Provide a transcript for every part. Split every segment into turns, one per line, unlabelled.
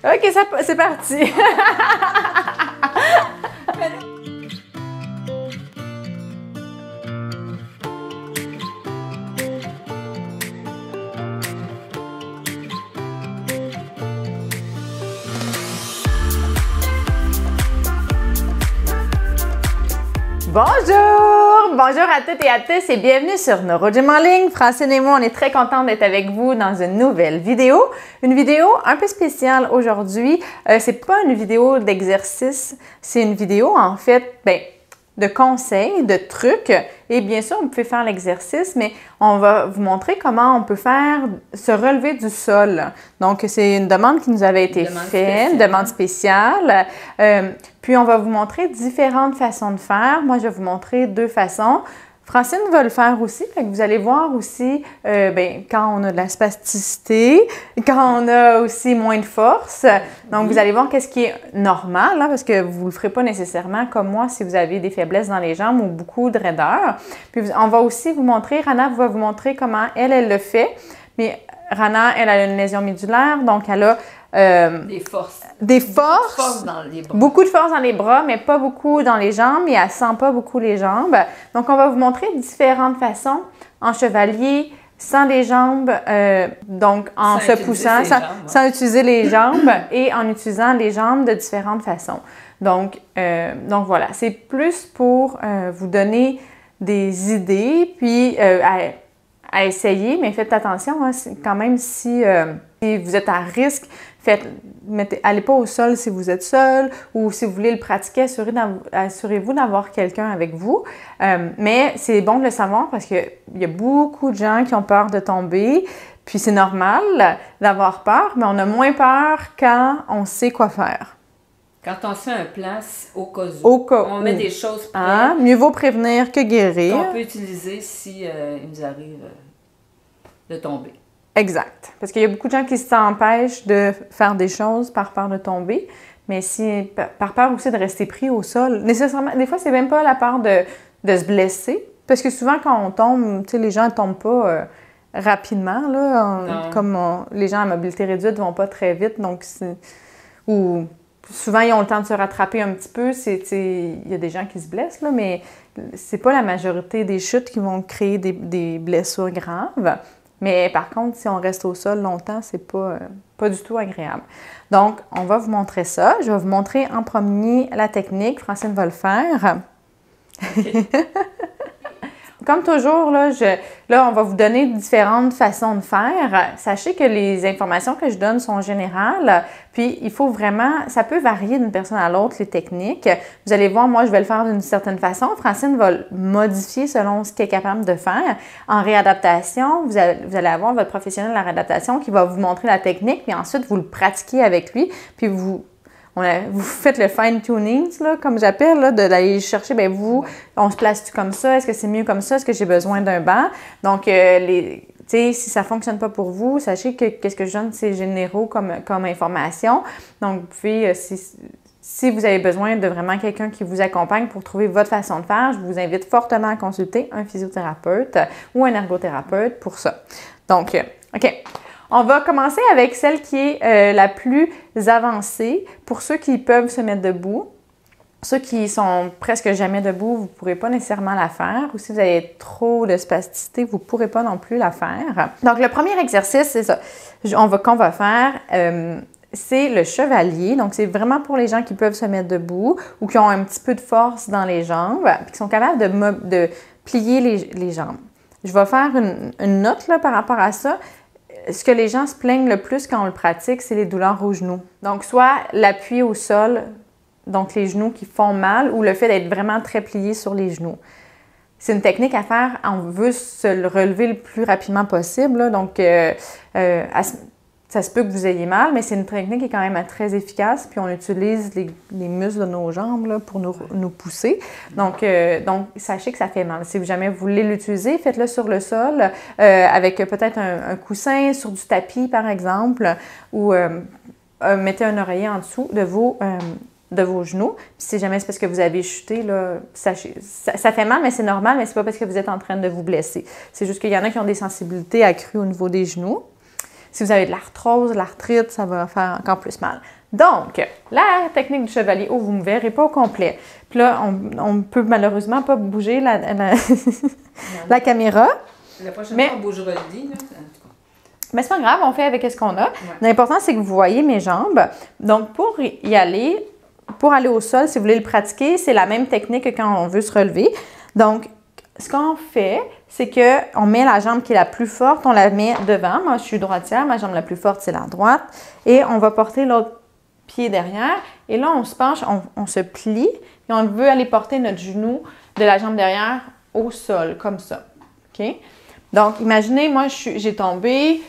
OK, c'est parti. Bonjour! Bonjour à toutes et à tous et bienvenue sur NeuroGym en ligne. Francine et moi, on est très contents d'être avec vous dans une nouvelle vidéo. Une vidéo un peu spéciale aujourd'hui. C'est pas une vidéo d'exercice, c'est une vidéo en fait, de conseils, de trucs. Et bien sûr, vous pouvez faire l'exercice, mais on va vous montrer comment on peut faire se relever du sol. Donc, c'est une demande qui nous avait été faite, une demande spéciale. Puis, on va vous montrer différentes façons de faire. Moi, je vais vous montrer deux façons. Francine va le faire aussi, fait que vous allez voir aussi quand on a de la spasticité, quand on a aussi moins de force. Donc, vous allez voir qu'est-ce qui est normal, parce que vous ne le ferez pas nécessairement comme moi si vous avez des faiblesses dans les jambes ou beaucoup de raideur. Puis, on va aussi vous montrer, Rana va vous montrer comment elle le fait. Mais Rana, elle a une lésion médulaire, donc elle a
des forces.
Des forces. Beaucoup de force dans les bras, mais pas beaucoup dans les jambes. Et elle sent pas beaucoup les jambes. Donc, on va vous montrer différentes façons en chevalier, sans les jambes, donc en se poussant, sans utiliser les jambes et en utilisant les jambes de différentes façons. Donc voilà, c'est plus pour vous donner des idées, puis à essayer, mais faites attention, hein, quand même si vous êtes à risque, allez pas au sol si vous êtes seul ou si vous voulez le pratiquer, assurez-vous d'avoir quelqu'un avec vous. Mais c'est bon de le savoir parce qu'il y a beaucoup de gens qui ont peur de tomber, puis c'est normal d'avoir peur, mais on a moins peur quand on sait quoi faire.
Quand on se fait un place au cas où, on met des choses prêtes.
Mieux vaut prévenir que guérir.
Qu'on peut utiliser si il nous arrive de tomber.
Exact. Parce qu'il y a beaucoup de gens qui s'empêchent de faire des choses par peur de tomber, mais par peur aussi de rester pris au sol. Nécessairement, des fois, c'est même pas la peur de se blesser, parce que souvent, quand on tombe, tu sais, les gens ne tombent pas rapidement, là. Les gens à mobilité réduite ne vont pas très vite, donc ou souvent, ils ont le temps de se rattraper un petit peu. Il y a des gens qui se blessent, là, mais c'est pas la majorité des chutes qui vont créer des blessures graves. Mais par contre, si on reste au sol longtemps, c'est pas du tout agréable. Donc, on va vous montrer ça. Je vais vous montrer en premier la technique. Francine va le faire. Okay. Comme toujours, là, on va vous donner différentes façons de faire. Sachez que les informations que je donne sont générales, puis il faut vraiment, ça peut varier d'une personne à l'autre, les techniques. Vous allez voir, moi, je vais le faire d'une certaine façon. Francine va le modifier selon ce qu'elle est capable de faire. En réadaptation, vous allez avoir votre professionnel de la réadaptation qui va vous montrer la technique, puis ensuite, vous le pratiquez avec lui, puis vous faites le fine-tuning, comme j'appelle, d'aller chercher, on se place-tu comme ça? Est-ce que c'est mieux comme ça? Est-ce que j'ai besoin d'un banc? Donc, si ça ne fonctionne pas pour vous, sachez que qu'est-ce que je donne, c'est généraux comme information. Donc, vous pouvez, si vous avez besoin de vraiment quelqu'un qui vous accompagne pour trouver votre façon de faire, je vous invite fortement à consulter un physiothérapeute ou un ergothérapeute pour ça. Donc, OK. On va commencer avec celle qui est la plus avancée pour ceux qui peuvent se mettre debout. Ceux qui sont presque jamais debout, vous ne pourrez pas nécessairement la faire. Ou si vous avez trop de spasticité, vous ne pourrez pas non plus la faire. Donc, le premier exercice, c'est ça qu'on va faire. C'est le chevalier. Donc, c'est vraiment pour les gens qui peuvent se mettre debout ou qui ont un petit peu de force dans les jambes et qui sont capables de plier les jambes. Je vais faire une note là, par rapport à ça. Ce que les gens se plaignent le plus quand on le pratique, c'est les douleurs aux genoux. Donc, soit l'appui au sol, donc les genoux qui font mal, ou le fait d'être vraiment très plié sur les genoux. C'est une technique à faire, on veut se le relever le plus rapidement possible, là, donc ça se peut que vous ayez mal, mais c'est une technique qui est quand même très efficace, puis on utilise les muscles de nos jambes là, pour nous pousser. Donc, sachez que ça fait mal. Si jamais vous voulez l'utiliser, faites-le sur le sol, avec peut-être un coussin sur du tapis, par exemple, ou mettez un oreiller en dessous de vos genoux. Puis si jamais c'est parce que vous avez chuté, là, sachez, ça fait mal, mais c'est normal, mais c'est pas parce que vous êtes en train de vous blesser. C'est juste qu'il y en a qui ont des sensibilités accrues au niveau des genoux. Si vous avez de l'arthrose, l'arthrite, ça va faire encore plus mal. Donc, la technique du chevalier, oh, vous ne me verrez pas au complet. Puis là, on ne peut malheureusement pas bouger la caméra.
La prochaine fois, on bougera le lit, là.
Mais c'est pas grave, on fait avec ce qu'on a. Ouais. L'important, c'est que vous voyez mes jambes. Donc, pour aller au sol, si vous voulez le pratiquer, c'est la même technique que quand on veut se relever. Donc, ce qu'on fait, c'est qu'on met la jambe qui est la plus forte, on la met devant. Moi, je suis droitière, ma jambe la plus forte, c'est la droite. Et on va porter l'autre pied derrière. Et là, on se penche, on se plie. Et on veut aller porter notre genou de la jambe derrière au sol, comme ça. OK? Donc, imaginez, moi, j'ai tombé.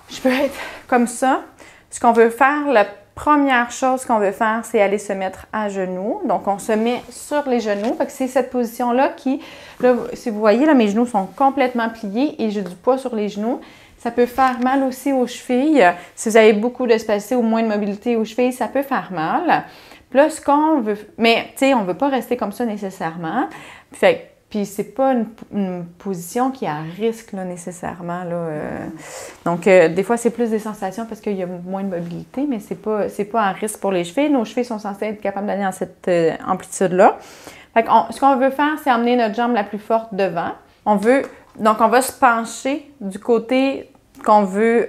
Je peux être comme ça. Ce qu'on veut faire, la première chose qu'on veut faire, c'est aller se mettre à genoux. Donc, on se met sur les genoux. Fait que c'est cette position-là qui, là, si vous voyez, là, mes genoux sont complètement pliés et j'ai du poids sur les genoux. Ça peut faire mal aussi aux chevilles. Si vous avez beaucoup de spacité ou moins de mobilité aux chevilles, ça peut faire mal. Puis là, ce qu'on veut... Mais, tu sais, on ne veut pas rester comme ça nécessairement. Puis c'est pas une position qui est à risque, là, nécessairement. Là, Donc, des fois, c'est plus des sensations parce qu'il y a moins de mobilité, mais c'est pas à risque pour les chevilles. Nos chevilles sont censées être capables d'aller dans cette amplitude-là. Fait que ce qu'on veut faire, c'est emmener notre jambe la plus forte devant. Donc, on va se pencher du côté qu'on veut,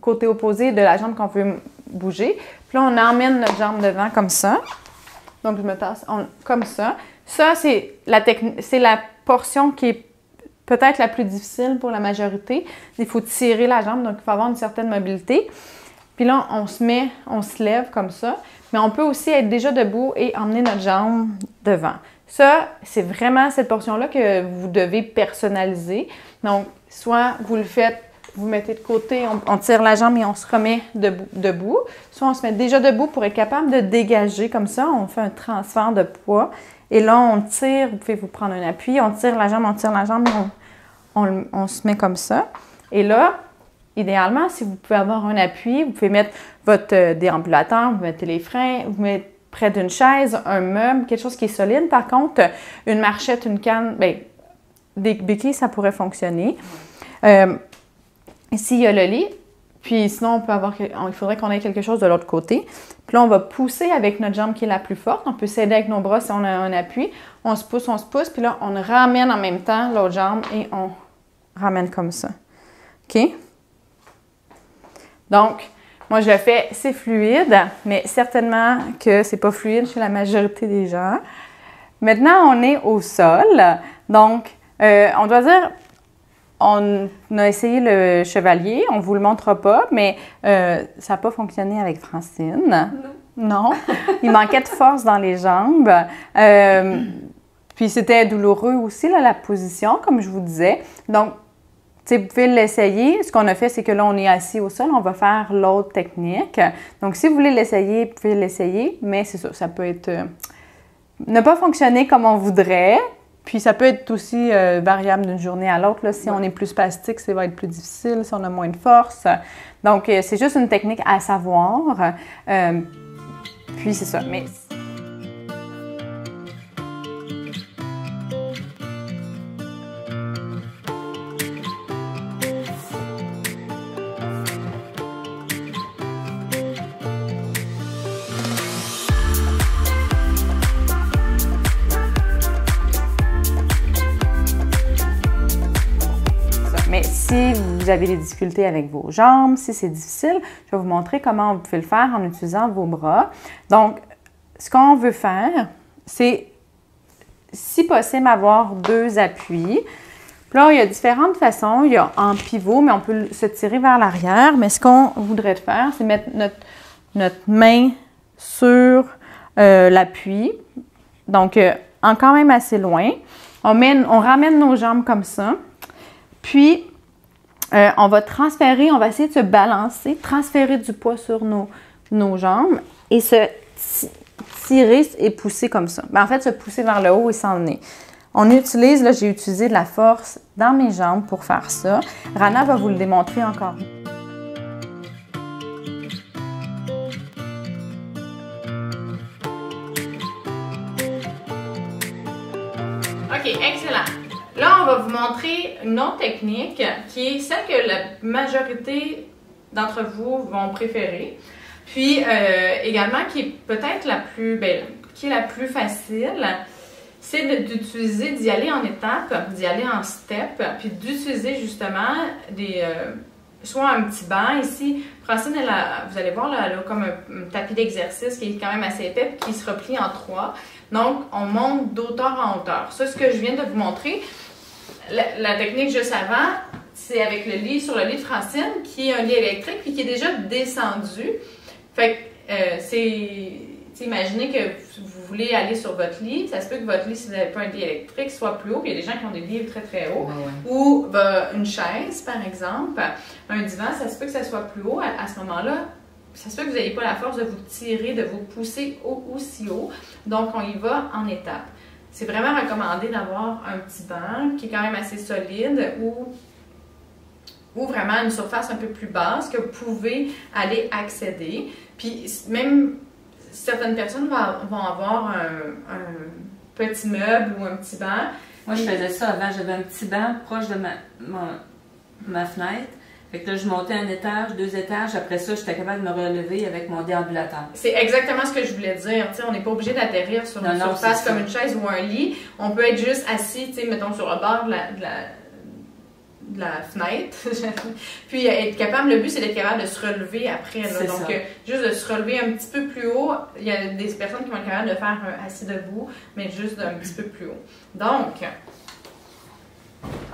côté opposé de la jambe qu'on veut bouger. Puis là, on emmène notre jambe devant comme ça. Donc, je me tasse comme ça. Ça, c'est la portion qui est peut-être la plus difficile pour la majorité. Il faut tirer la jambe, donc il faut avoir une certaine mobilité. Puis là, on se lève comme ça. Mais on peut aussi être déjà debout et emmener notre jambe devant. Ça, c'est vraiment cette portion-là que vous devez personnaliser. Donc, soit vous le faites, vous mettez de côté, on tire la jambe et on se remet debout. Soit on se met déjà debout pour être capable de dégager comme ça. On fait un transfert de poids. Et là, on tire, vous pouvez vous prendre un appui, on tire la jambe et on se met comme ça. Et là, idéalement, si vous pouvez avoir un appui, vous pouvez mettre votre déambulateur, vous mettez les freins, vous mettez près d'une chaise, un meuble, quelque chose qui est solide. Par contre, une marchette, une canne, bien, des béquilles, ça pourrait fonctionner. Ici, il y a le lit. Puis sinon, il faudrait qu'on ait quelque chose de l'autre côté. Puis là, on va pousser avec notre jambe qui est la plus forte. On peut s'aider avec nos bras si on a un appui. On se pousse. Puis là, on ramène en même temps l'autre jambe et on ramène comme ça. OK? Donc, moi, je le fais, c'est fluide, mais certainement que c'est pas fluide chez la majorité des gens. Maintenant, on est au sol. Donc, on doit dire... On a essayé le chevalier, on ne vous le montrera pas, mais ça n'a pas fonctionné avec Francine. Non. Il manquait de force dans les jambes. Puis c'était douloureux aussi, là, la position, comme je vous disais. Donc, vous pouvez l'essayer. Ce qu'on a fait, c'est que là, on est assis au sol. On va faire l'autre technique. Donc, si vous voulez l'essayer, vous pouvez l'essayer. Mais c'est ça, ça peut être... ne pas fonctionner comme on voudrait. Puis ça peut être aussi variable d'une journée à l'autre. Si on est plus spastique, ça va être plus difficile. Si on a moins de force. Donc, c'est juste une technique à savoir. Puis c'est ça. Mais... Mais si vous avez des difficultés avec vos jambes, si c'est difficile, je vais vous montrer comment vous pouvez le faire en utilisant vos bras. Donc, ce qu'on veut faire, c'est, si possible, avoir 2 appuis. Puis là, il y a différentes façons. Il y a en pivot, mais on peut se tirer vers l'arrière. Mais ce qu'on voudrait faire, c'est mettre notre main sur l'appui. Donc, quand même assez loin. On ramène nos jambes comme ça. Puis, on va essayer de se balancer, transférer du poids sur nos jambes et se tirer et pousser comme ça. En fait, se pousser vers le haut et s'emmener. Là, j'ai utilisé de la force dans mes jambes pour faire ça. Rana va vous le démontrer encore. OK, excellent. Là, on va vous montrer une autre technique qui est celle que la majorité d'entre vous vont préférer. Puis également qui est peut-être la plus facile, c'est d'utiliser, d'y aller en étapes, d'y aller en step, puis d'utiliser justement soit un petit banc ici. Francine, vous allez voir, là, elle a comme un tapis d'exercice qui est quand même assez épais, qui se replie en 3. Donc, on monte d'auteur en hauteur. Ça, ce que je viens de vous montrer, la technique juste avant, c'est avec le lit, sur le lit de Francine, qui est un lit électrique, puis qui est déjà descendu. Fait que imaginez que vous voulez aller sur votre lit, ça se peut que votre lit, si vous n'avez pas un lit électrique, soit plus haut, puis il y a des gens qui ont des lits très très hauts, ou une chaise par exemple, un divan, ça se peut que ça soit plus haut. À ce moment-là, ça se peut que vous n'ayez pas la force de vous tirer, de vous pousser aussi haut, donc on y va en étapes. C'est vraiment recommandé d'avoir un petit banc qui est quand même assez solide ou vraiment une surface un peu plus basse que vous pouvez aller accéder. Puis même certaines personnes vont avoir un petit meuble ou un petit banc.
Moi, je faisais ça avant. J'avais un petit banc proche de ma fenêtre. Fait que là, je montais un étage, 2 étages. Après ça, j'étais capable de me relever avec mon déambulateur. C'est
exactement ce que je voulais dire. T'sais, on n'est pas obligé d'atterrir sur une surface comme une chaise ou un lit. On peut être juste assis, mettons, sur le bord de la fenêtre, puis être capable, le but c'est d'être capable de se relever après, là. Donc juste de se relever un petit peu plus haut. Il y a des personnes qui vont être capables de faire assis debout, mais juste un petit peu plus haut. Donc,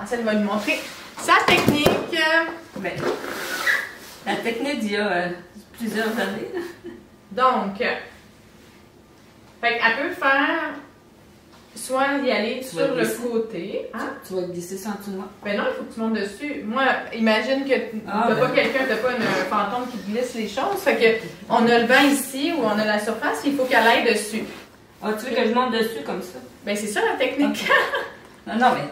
Ansel va nous montrer sa technique.
Ben, la technique d'il y a plusieurs années.
Donc, elle peut faire soit y aller sur le côté. Hein?
Tu vas glisser ça en dessous de moi.
Ben non, il faut que tu montes dessus. Moi, imagine que t'as pas quelqu'un, t'as pas un fantôme qui glisse les choses. Fait que on a le banc ici où on a la surface, il faut qu'elle aille dessus.
Ah, tu veux que je monte dessus comme ça?
Ben c'est ça la technique.
Okay. Non, mais.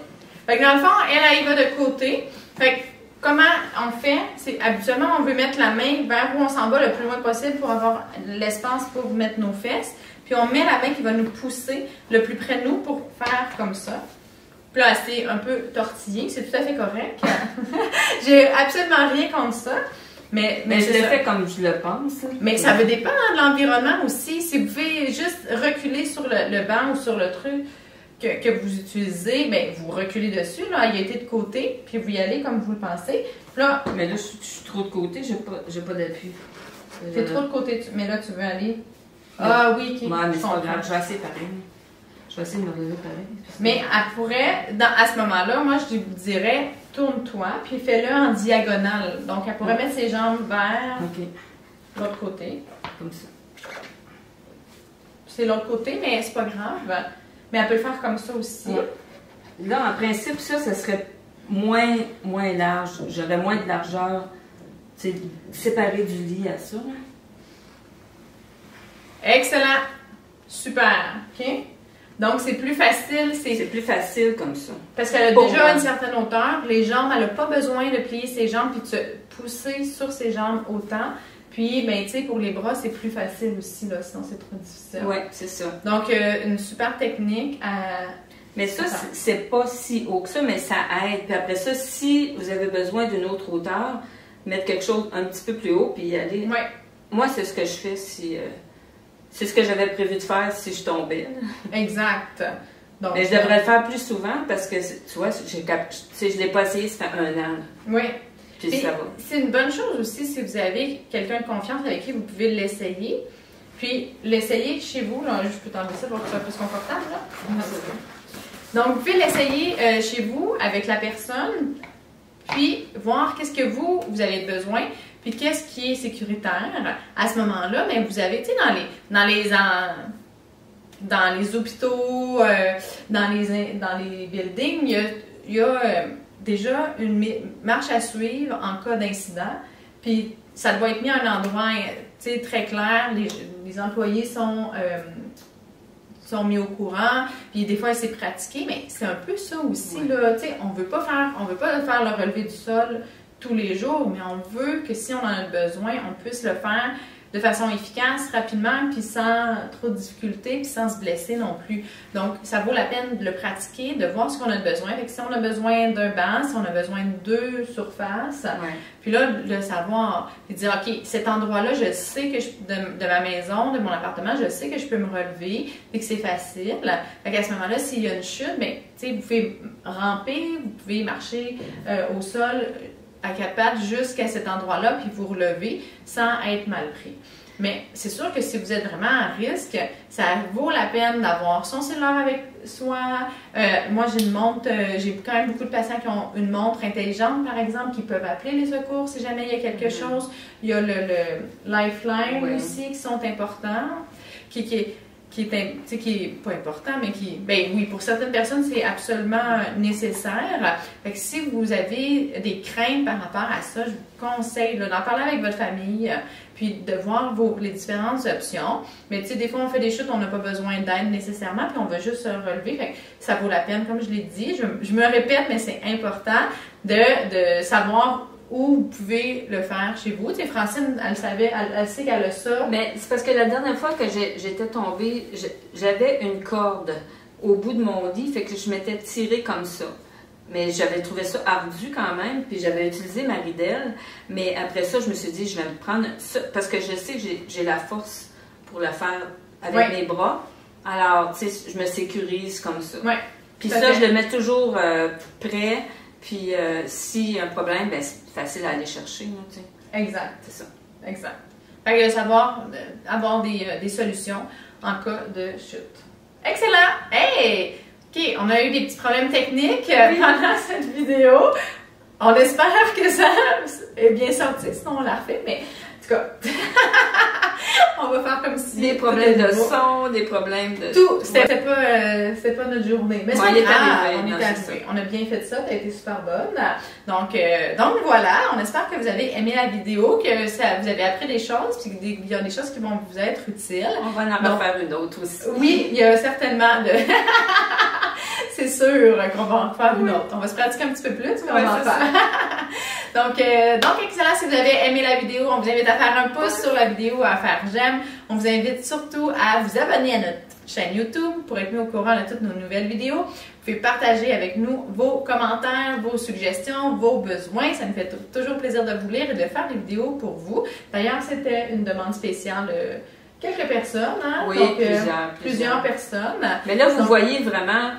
Fait que dans le fond, elle y va de côté. Fait que comment on fait? C'est habituellement on veut mettre la main vers où on s'en va le plus loin possible pour avoir l'espace pour mettre nos fesses. Puis on met la main qui va nous pousser le plus près de nous pour faire comme ça. Puis là, c'est un peu tortillé, c'est tout à fait correct. J'ai absolument rien contre ça. Mais
je le fais comme je le pense.
Mais ça veut dépendre de l'environnement aussi. Si vous pouvez juste reculer sur le banc ou sur le truc que vous utilisez, bien, vous reculez dessus, là, il a été de côté, puis vous y allez comme vous le pensez. Puis là,
mais là, je suis trop de côté, j'ai pas d'appui.
T'es trop de côté, mais là, tu veux aller... Ah oui, ok.
Ouais, mais c'est pas grave, je vais essayer pareil. Je vais essayer de me relever pareil.
Mais elle pourrait, à ce moment-là, moi je vous dirais, tourne-toi, puis fais-le en diagonale. Donc elle pourrait mettre ses jambes vers l'autre côté.
Comme ça.
C'est l'autre côté, mais c'est pas grave. Mais elle peut le faire comme ça aussi.
Ouais. Là, en principe, ça serait moins large. J'aurais moins de largeur, séparé du lit à ça.
Excellent. Super. OK? Donc, c'est plus facile.
C'est plus facile comme ça.
Parce qu'elle a déjà une certaine hauteur. Les jambes, elle n'a pas besoin de plier ses jambes puis de se pousser sur ses jambes autant. Puis, ben, tu sais, pour les bras, c'est plus facile aussi, là, sinon c'est trop difficile.
Oui, c'est ça.
Donc, une super technique à...
Mais ça, c'est pas si haut que ça, mais ça aide. Puis après ça, si vous avez besoin d'une autre hauteur, mettre quelque chose un petit peu plus haut puis y aller.
Oui.
Moi, c'est ce que je fais si... c'est ce que j'avais prévu de faire si je tombais.
Exact. Donc,
mais je devrais le faire plus souvent parce que, tu vois, je ne l'ai pas essayé, ça fait 1 an.
Oui.
Puis ça va.
C'est une bonne chose aussi si vous avez quelqu'un de confiance avec qui vous pouvez l'essayer. Puis l'essayer chez vous, là, je peux t'enlever ça pour que ce soit plus confortable. Là. Donc, vous pouvez l'essayer chez vous avec la personne, puis voir qu'est-ce que vous avez besoin. Puis qu'est-ce qui est sécuritaire à ce moment-là? Mais vous avez, tu sais, dans les hôpitaux, dans les buildings, il y a déjà une marche à suivre en cas d'incident. Puis ça doit être mis à un endroit, tu sais, très clair. Les employés sont mis au courant. Puis des fois, c'est pratiqué, mais c'est un peu ça aussi, là. Tu sais, on veut pas faire le relevé du sol tous les jours, mais on veut que si on en a besoin, on puisse le faire de façon efficace, rapidement, puis sans trop de difficultés, puis sans se blesser non plus. Donc, ça vaut la peine de le pratiquer, de voir ce qu'on a besoin. Fait que si on a besoin d'un banc, si on a besoin de 2 surfaces, puis là, le savoir, puis dire, OK, cet endroit-là, je sais que de ma maison, de mon appartement, je sais que je peux me relever, et que c'est facile. Fait qu'à ce moment-là, s'il y a une chute, bien, tu sais, vous pouvez ramper, vous pouvez marcher au sol, à 4 pattes jusqu'à cet endroit-là, puis vous relever sans être mal pris. Mais c'est sûr que si vous êtes vraiment à risque, ça vaut la peine d'avoir son cellulaire avec soi. Moi, j'ai une montre, j'ai quand même beaucoup de patients qui ont une montre intelligente, par exemple, qui peuvent appeler les secours si jamais il y a quelque chose. Il y a le Lifeline aussi qui sont importants, qui est pas important, mais qui, ben oui, pour certaines personnes, c'est absolument nécessaire. Fait que si vous avez des craintes par rapport à ça, je vous conseille d'en parler avec votre famille, puis de voir les différentes options. Mais tu sais, des fois, on fait des chutes, on n'a pas besoin d'aide nécessairement, puis on va juste se relever. Fait que ça vaut la peine, comme je l'ai dit. Je me répète, mais c'est important de savoir où vous pouvez le faire chez vous. Tu sais, Francine, elle savait, elle sait qu'elle a ça.
Mais c'est parce que la dernière fois que j'étais tombée, j'avais une corde au bout de mon lit, fait que je m'étais tirée comme ça. Mais j'avais trouvé ça ardu quand même, puis j'avais utilisé ma ridelle. Mais après ça, je me suis dit, je vais me prendre ça, parce que je sais que j'ai la force pour le faire avec mes bras. Alors, tu sais, je me sécurise comme ça. Puis ça, je le mets toujours prêt. Puis, s'il y a un problème, ben, c'est facile à aller chercher. Là, tu sais.
Exact.
C'est ça.
Exact. Fait que de savoir, avoir des solutions en cas de chute. Excellent! Hey! OK, on a eu des petits problèmes techniques pendant cette vidéo. On espère que ça est bien sorti, sinon on la refait, mais en tout cas, on va faire comme si...
Des problèmes de son, des problèmes de...
Tout! C'était pas notre journée. Mais
on est arrivé.
On est arrivé. On a bien fait ça, t'as été super bonne. Donc voilà, on espère que vous avez aimé la vidéo, que vous avez appris des choses, puis qu'il y a des choses qui vont vous être utiles.
On va en refaire une autre aussi.
Oui, il y a certainement de... C'est sûr qu'on va en faire une autre. On va se pratiquer un petit peu plus, mais on va en faire. Donc, excellent. Si vous avez aimé la vidéo, on vous invite à faire un pouce sur la vidéo, à faire j'aime. On vous invite surtout à vous abonner à notre chaîne YouTube pour être mis au courant de toutes nos nouvelles vidéos. Vous pouvez partager avec nous vos commentaires, vos suggestions, vos besoins. Ça nous fait toujours plaisir de vous lire et de faire des vidéos pour vous. D'ailleurs, c'était une demande spéciale de quelques personnes. Hein?
Oui,
donc,
plusieurs
personnes.
Mais là, vous voyez vraiment,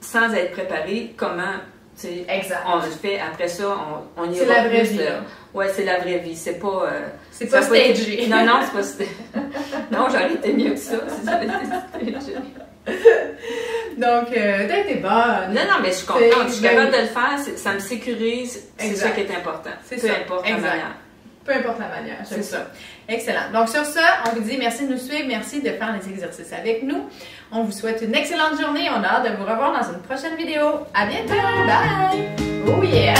sans être préparé, comment on le fait. Après ça, on y va.
C'est la vraie vie.
Oui, c'est la vraie vie. C'est pas...
c'est pas stagé.
Non, non, c'est pas stagé. Non, j'aurais été mieux que ça si j'avais été stagé.
Donc, t'as été bonne.
Non, mais je suis contente. Je suis capable de le faire. Ça me sécurise. C'est ça qui est important. Peu importe la manière.
Peu importe la manière, c'est ça. Excellent. Donc, sur ça, on vous dit merci de nous suivre. Merci de faire les exercices avec nous. On vous souhaite une excellente journée. On a hâte de vous revoir dans une prochaine vidéo. À bientôt. Bye. Oh yeah.